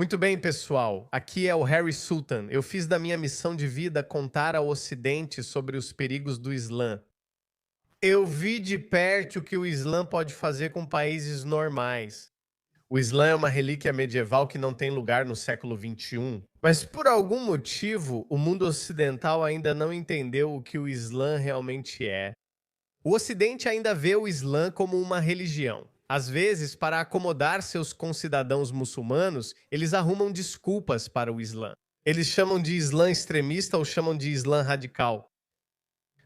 Muito bem, pessoal. Aqui é o Harry Sultan. Eu fiz da minha missão de vida contar ao Ocidente sobre os perigos do Islã. Eu vi de perto o que o Islã pode fazer com países normais. O Islã é uma relíquia medieval que não tem lugar no século XXI. Mas por algum motivo, o mundo ocidental ainda não entendeu o que o Islã realmente é. O Ocidente ainda vê o Islã como uma religião. Às vezes, para acomodar seus concidadãos muçulmanos, eles arrumam desculpas para o Islã. Eles chamam de Islã extremista ou chamam de Islã radical.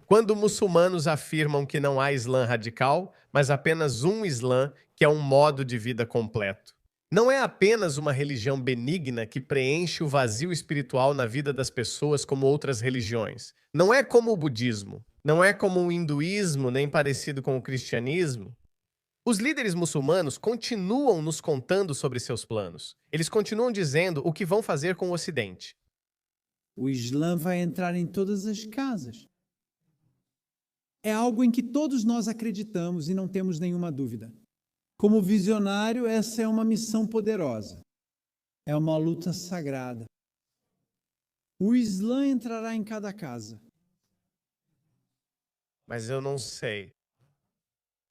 Quando muçulmanos afirmam que não há Islã radical, mas apenas um Islã, que é um modo de vida completo. Não é apenas uma religião benigna que preenche o vazio espiritual na vida das pessoas como outras religiões. Não é como o budismo. Não é como o hinduísmo, nem parecido com o cristianismo. Os líderes muçulmanos continuam nos contando sobre seus planos. Eles continuam dizendo o que vão fazer com o Ocidente. O Islã vai entrar em todas as casas. É algo em que todos nós acreditamos e não temos nenhuma dúvida. Como visionário, essa é uma missão poderosa. É uma luta sagrada. O Islã entrará em cada casa. Mas eu não sei.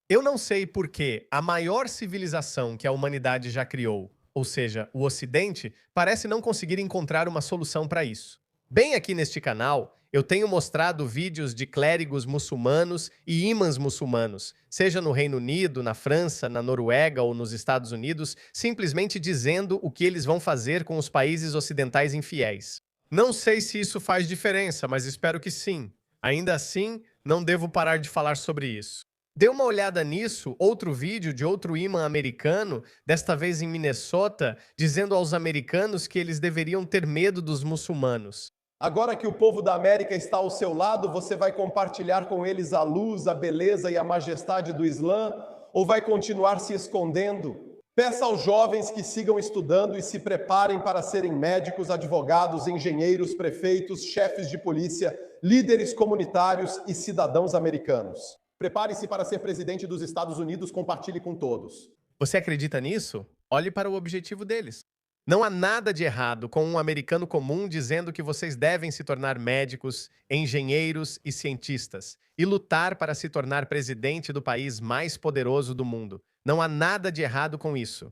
Eu não sei porque a maior civilização que a humanidade já criou, ou seja, o Ocidente, parece não conseguir encontrar uma solução para isso. Bem aqui neste canal, eu tenho mostrado vídeos de clérigos muçulmanos e imãs muçulmanos, seja no Reino Unido, na França, na Noruega ou nos Estados Unidos, simplesmente dizendo o que eles vão fazer com os países ocidentais infiéis. Não sei se isso faz diferença, mas espero que sim. Ainda assim, não devo parar de falar sobre isso. Dê uma olhada nisso, outro vídeo de outro imã americano, desta vez em Minnesota, dizendo aos americanos que eles deveriam ter medo dos muçulmanos. Agora que o povo da América está ao seu lado, você vai compartilhar com eles a luz, a beleza e a majestade do Islã, ou vai continuar se escondendo? Peça aos jovens que sigam estudando e se preparem para serem médicos, advogados, engenheiros, prefeitos, chefes de polícia, líderes comunitários e cidadãos americanos. Prepare-se para ser presidente dos Estados Unidos, compartilhe com todos. Você acredita nisso? Olhe para o objetivo deles. Não há nada de errado com um americano comum dizendo que vocês devem se tornar médicos, engenheiros e cientistas e lutar para se tornar presidente do país mais poderoso do mundo. Não há nada de errado com isso.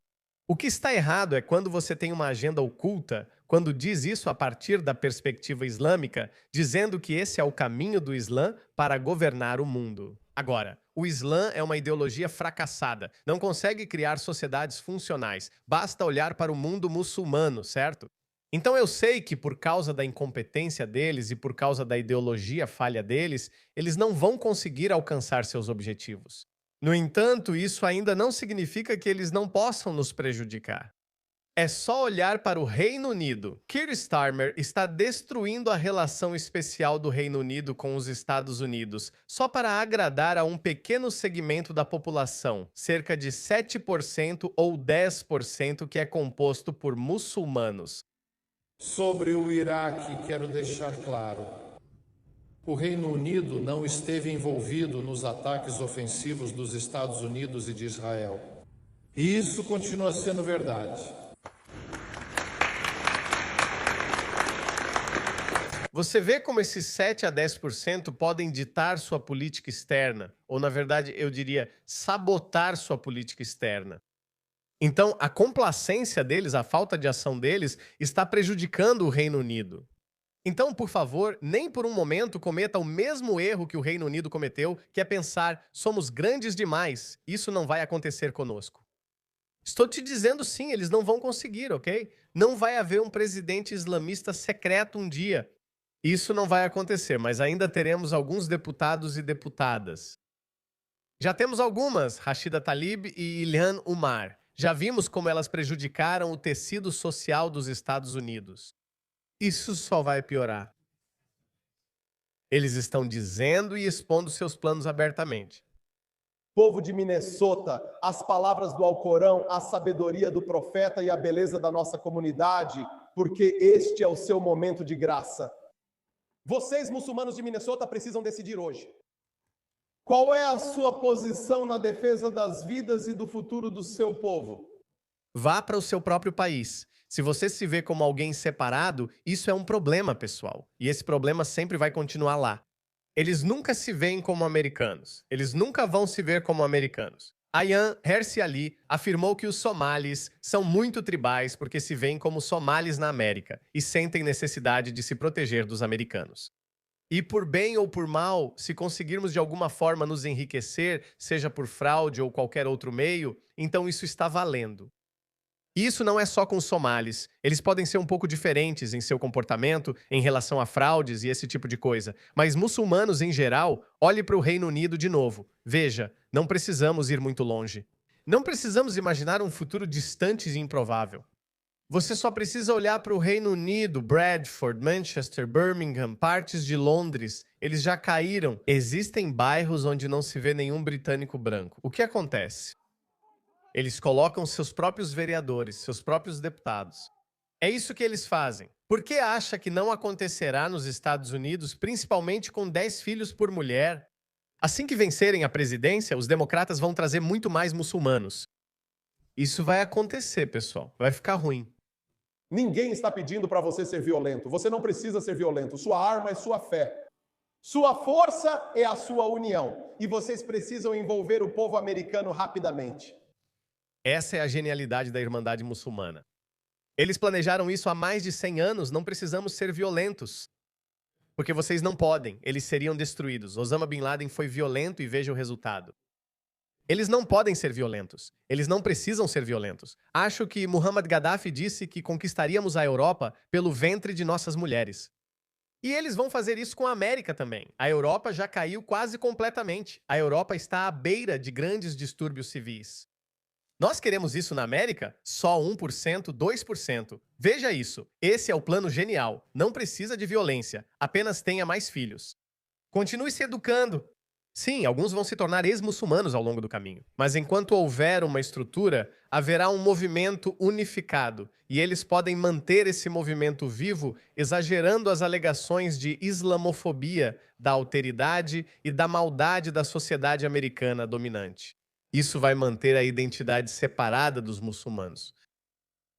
O que está errado é quando você tem uma agenda oculta, quando diz isso a partir da perspectiva islâmica, dizendo que esse é o caminho do Islã para governar o mundo. Agora, o Islã é uma ideologia fracassada, não consegue criar sociedades funcionais, basta olhar para o mundo muçulmano, certo? Então eu sei que por causa da incompetência deles e por causa da ideologia falha deles, eles não vão conseguir alcançar seus objetivos. No entanto, isso ainda não significa que eles não possam nos prejudicar. É só olhar para o Reino Unido. Keir Starmer está destruindo a relação especial do Reino Unido com os Estados Unidos, só para agradar a um pequeno segmento da população, cerca de 7% ou 10% que é composto por muçulmanos. Sobre o Iraque, quero deixar claro: o Reino Unido não esteve envolvido nos ataques ofensivos dos Estados Unidos e de Israel. E isso continua sendo verdade. Você vê como esses 7 a 10% podem ditar sua política externa, ou na verdade eu diria sabotar sua política externa. Então, a complacência deles, a falta de ação deles, está prejudicando o Reino Unido. Então, por favor, nem por um momento cometa o mesmo erro que o Reino Unido cometeu, que é pensar, somos grandes demais, isso não vai acontecer conosco. Estou te dizendo sim, eles não vão conseguir, ok? Não vai haver um presidente islamista secreto um dia. Isso não vai acontecer, mas ainda teremos alguns deputados e deputadas. Já temos algumas, Rashida Tlaib e Ilhan Omar. Já vimos como elas prejudicaram o tecido social dos Estados Unidos. Isso só vai piorar. Eles estão dizendo e expondo seus planos abertamente. Povo de Minnesota, as palavras do Alcorão, a sabedoria do profeta e a beleza da nossa comunidade, porque este é o seu momento de graça. Vocês, muçulmanos de Minnesota, precisam decidir hoje. Qual é a sua posição na defesa das vidas e do futuro do seu povo? Vá para o seu próprio país. Se você se vê como alguém separado, isso é um problema, pessoal. E esse problema sempre vai continuar lá. Eles nunca se veem como americanos. Eles nunca vão se ver como americanos. Ayaan Hirsi Ali afirmou que os somalis são muito tribais porque se veem como somalis na América e sentem necessidade de se proteger dos americanos. E por bem ou por mal, se conseguirmos de alguma forma nos enriquecer, seja por fraude ou qualquer outro meio, então isso está valendo. E isso não é só com os somalis. Eles podem ser um pouco diferentes em seu comportamento em relação a fraudes e esse tipo de coisa. Mas muçulmanos em geral, olhe para o Reino Unido de novo. Veja, não precisamos ir muito longe. Não precisamos imaginar um futuro distante e improvável. Você só precisa olhar para o Reino Unido, Bradford, Manchester, Birmingham, partes de Londres. Eles já caíram. Existem bairros onde não se vê nenhum britânico branco. O que acontece? Eles colocam seus próprios vereadores, seus próprios deputados. É isso que eles fazem. Por que acha que não acontecerá nos Estados Unidos, principalmente com 10 filhos por mulher? Assim que vencerem a presidência, os democratas vão trazer muito mais muçulmanos. Isso vai acontecer, pessoal. Vai ficar ruim. Ninguém está pedindo para você ser violento. Você não precisa ser violento. Sua arma é sua fé. Sua força é a sua união. E vocês precisam envolver o povo americano rapidamente. Essa é a genialidade da Irmandade Muçulmana. Eles planejaram isso há mais de 100 anos, não precisamos ser violentos. Porque vocês não podem, eles seriam destruídos. Osama Bin Laden foi violento e veja o resultado. Eles não podem ser violentos. Eles não precisam ser violentos. Acho que Muhammad Gaddafi disse que conquistaríamos a Europa pelo ventre de nossas mulheres. E eles vão fazer isso com a América também. A Europa já caiu quase completamente. A Europa está à beira de grandes distúrbios civis. Nós queremos isso na América? Só 1%, 2%. Veja isso. Esse é o plano genial. Não precisa de violência. Apenas tenha mais filhos. Continue se educando. Sim, alguns vão se tornar ex-muçulmanos ao longo do caminho. Mas enquanto houver uma estrutura, haverá um movimento unificado. E eles podem manter esse movimento vivo, exagerando as alegações de islamofobia, da alteridade e da maldade da sociedade americana dominante. Isso vai manter a identidade separada dos muçulmanos.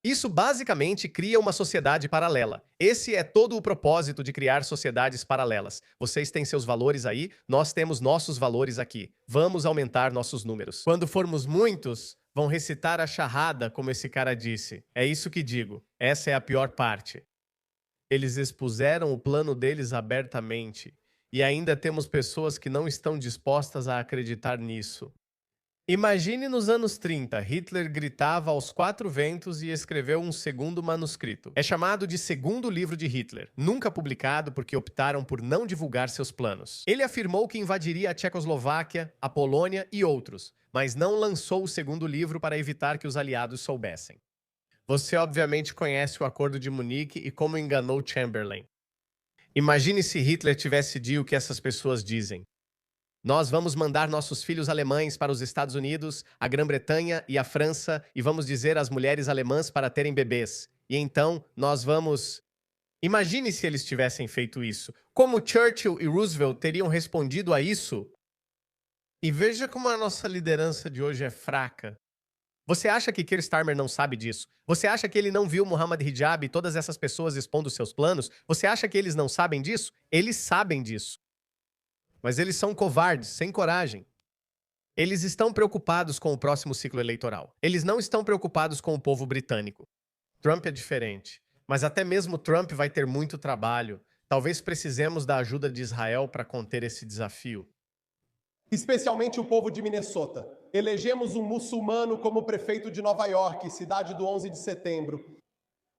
Isso basicamente cria uma sociedade paralela. Esse é todo o propósito de criar sociedades paralelas. Vocês têm seus valores aí, nós temos nossos valores aqui. Vamos aumentar nossos números. Quando formos muitos, vão recitar a charrada, como esse cara disse. É isso que digo. Essa é a pior parte. Eles expuseram o plano deles abertamente. E ainda temos pessoas que não estão dispostas a acreditar nisso. Imagine nos anos 30, Hitler gritava aos 4 ventos e escreveu um segundo manuscrito. É chamado de Segundo Livro de Hitler, nunca publicado porque optaram por não divulgar seus planos. Ele afirmou que invadiria a Tchecoslováquia, a Polônia e outros, mas não lançou o segundo livro para evitar que os aliados soubessem. Você obviamente conhece o Acordo de Munique e como enganou Chamberlain. Imagine se Hitler tivesse dito o que essas pessoas dizem. Nós vamos mandar nossos filhos alemães para os Estados Unidos, a Grã-Bretanha e a França e vamos dizer às mulheres alemãs para terem bebês. E então, nós vamos... Imagine se eles tivessem feito isso. Como Churchill e Roosevelt teriam respondido a isso? E veja como a nossa liderança de hoje é fraca. Você acha que Keir Starmer não sabe disso? Você acha que ele não viu Muhammad Hijab e todas essas pessoas expondo seus planos? Você acha que eles não sabem disso? Eles sabem disso. Mas eles são covardes, sem coragem. Eles estão preocupados com o próximo ciclo eleitoral. Eles não estão preocupados com o povo britânico. Trump é diferente. Mas até mesmo Trump vai ter muito trabalho. Talvez precisemos da ajuda de Israel para conter esse desafio. Especialmente o povo de Minnesota. Elegemos um muçulmano como prefeito de Nova York, cidade do 11 de setembro.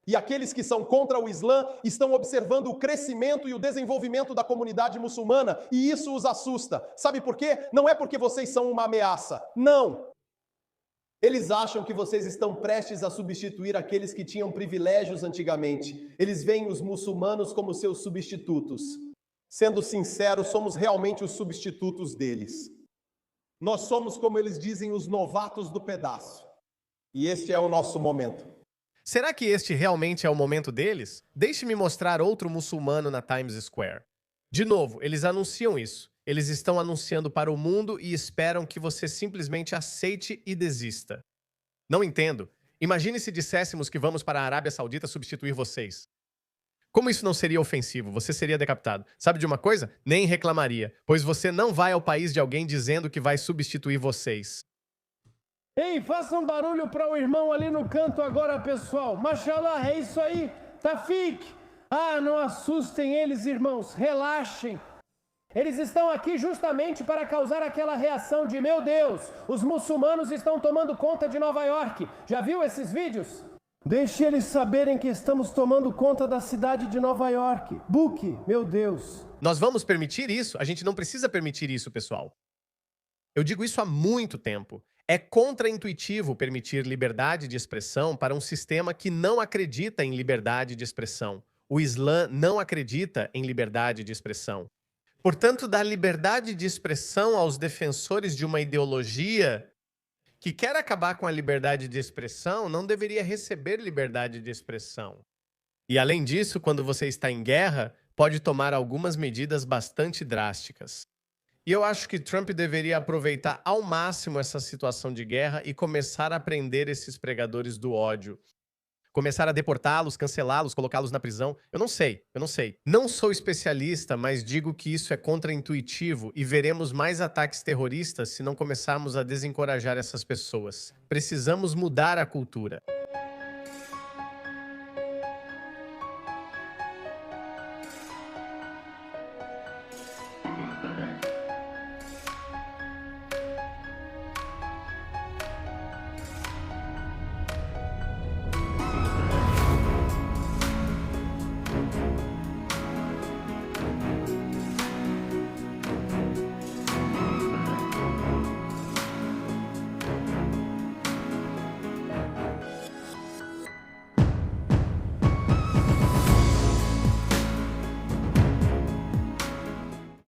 E aqueles que são contra o Islã estão observando o crescimento e o desenvolvimento da comunidade muçulmana, e isso os assusta. Sabe por quê? Não é porque vocês são uma ameaça. Não! Eles acham que vocês estão prestes a substituir aqueles que tinham privilégios antigamente. Eles veem os muçulmanos como seus substitutos. Sendo sincero, somos realmente os substitutos deles. Nós somos, como eles dizem, os novatos do pedaço. E este é o nosso momento. Será que este realmente é o momento deles? Deixe-me mostrar outro muçulmano na Times Square. De novo, eles anunciam isso. Eles estão anunciando para o mundo e esperam que você simplesmente aceite e desista. Não entendo. Imagine se disséssemos que vamos para a Arábia Saudita substituir vocês. Como isso não seria ofensivo? Você seria decapitado. Sabe de uma coisa? Nem reclamaria, pois você não vai ao país de alguém dizendo que vai substituir vocês. Ei, faça um barulho para o irmão ali no canto agora, pessoal. Mashallah, é isso aí. Tafik. Ah, não assustem eles, irmãos. Relaxem. Eles estão aqui justamente para causar aquela reação de, meu Deus, os muçulmanos estão tomando conta de Nova York. Já viu esses vídeos? Deixe eles saberem que estamos tomando conta da cidade de Nova York. Book, meu Deus. Nós vamos permitir isso? A gente não precisa permitir isso, pessoal. Eu digo isso há muito tempo. É contraintuitivo permitir liberdade de expressão para um sistema que não acredita em liberdade de expressão. O Islã não acredita em liberdade de expressão. Portanto, dar liberdade de expressão aos defensores de uma ideologia que quer acabar com a liberdade de expressão não deveria receber liberdade de expressão. E, além disso, quando você está em guerra, pode tomar algumas medidas bastante drásticas. E eu acho que Trump deveria aproveitar ao máximo essa situação de guerra e começar a prender esses pregadores do ódio. Começar a deportá-los, cancelá-los, colocá-los na prisão. Eu não sei. Não sou especialista, mas digo que isso é contraintuitivo e veremos mais ataques terroristas se não começarmos a desencorajar essas pessoas. Precisamos mudar a cultura.